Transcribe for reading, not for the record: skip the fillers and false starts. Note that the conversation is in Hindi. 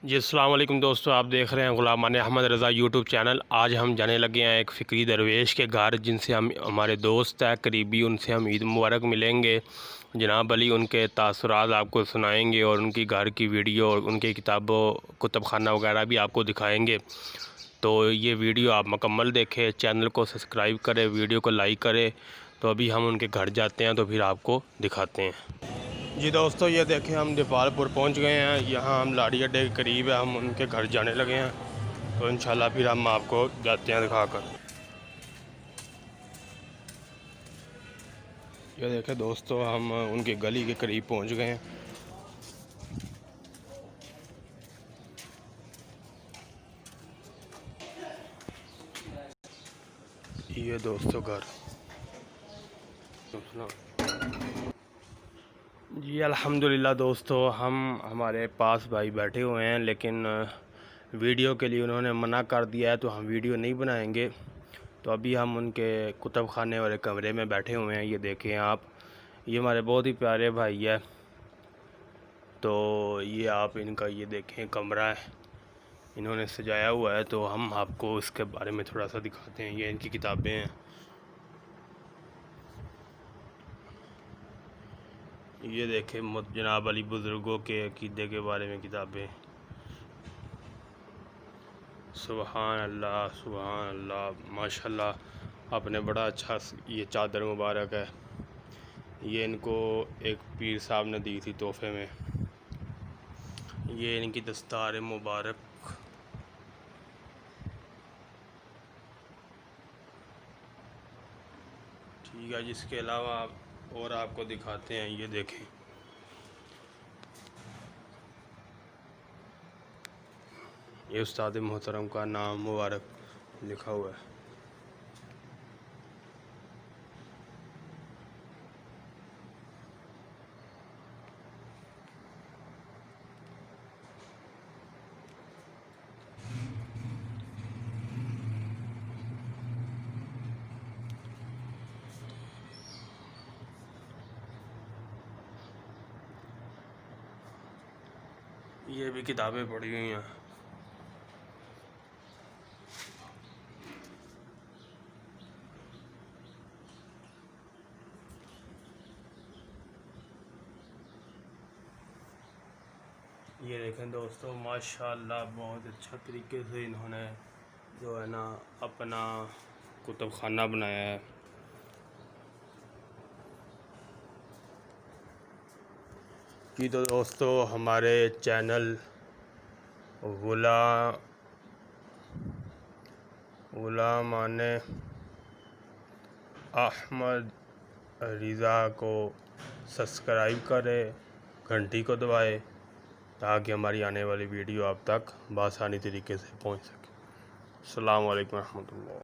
जी अस्सलाम वालेकुम दोस्तों, आप देख रहे हैं ग़ुलामान अहमद रज़ा यूट्यूब चैनल। आज हम जाने लगे हैं एक फ़िक्री दरवेश के घर, जिनसे हम हमारे दोस्त हैं करीबी, उनसे हम ईद मुबारक मिलेंगे। जनाब अली उनके तासुरात आपको सुनाएंगे और उनकी घर की वीडियो और उनकी किताबों कुतुब खाना वगैरह भी आपको दिखाएंगे। तो ये वीडियो आप मुकम्मल देखें, चैनल को सब्सक्राइब करें, वीडियो को लाइक करें। तो अभी हम उनके घर जाते हैं तो फिर आपको दिखाते हैं। जी दोस्तों, ये देखें हम नेपालपुर पहुंच गए हैं। यहाँ हम लाड़ी अड्डे के करीब है, हम उनके घर जाने लगे हैं। तो इंशाल्लाह फिर हम आपको जाते हैं दिखाकर। ये देखें दोस्तों, हम उनके गली के करीब पहुंच गए हैं। ये दोस्तों घर जी अल्हम्दुलिल्लाह दोस्तों, हम हमारे पास भाई बैठे हुए हैं, लेकिन वीडियो के लिए उन्होंने मना कर दिया है, तो हम वीडियो नहीं बनाएंगे। तो अभी हम उनके कुतुब खाने वाले कमरे में बैठे हुए हैं। ये देखें आप, ये हमारे बहुत ही प्यारे भाई है। तो ये आप इनका ये देखें कमरा है, इन्होंने सजाया हुआ है। तो हम आपको इसके बारे में थोड़ा सा दिखाते हैं। ये इनकी किताबें हैं। ये देखें जनाब अली बुज़ुर्गों के अक़ीदे के बारे में किताबें। सुबहान अल्लाह, सुबहान अल्लाह, माशाल्लाह। आपने बड़ा अच्छा ये चादर मुबारक है, ये इनको एक पीर साहब ने दी थी तोहफे में। ये इनकी दस्तार मुबारक। ठीक है, जिसके अलावा और आपको दिखाते हैं। ये देखें, ये उस्ताद मोहतरम का नाम मुबारक लिखा हुआ है। ये भी किताबें पड़ी हुई हैं। ये देखें दोस्तों, माशाल्लाह बहुत अच्छा तरीके से इन्होंने जो है ना अपना कुतुब खाना बनाया है। कि तो दोस्तों, हमारे चैनल ग़ुलामान अहमद रज़ा को सब्सक्राइब करें, घंटी को दबाएं, ताकि हमारी आने वाली वीडियो आप तक बआसानी तरीके से पहुंच सके। अस्सलाम वालेकुम रहमतुल्लाह।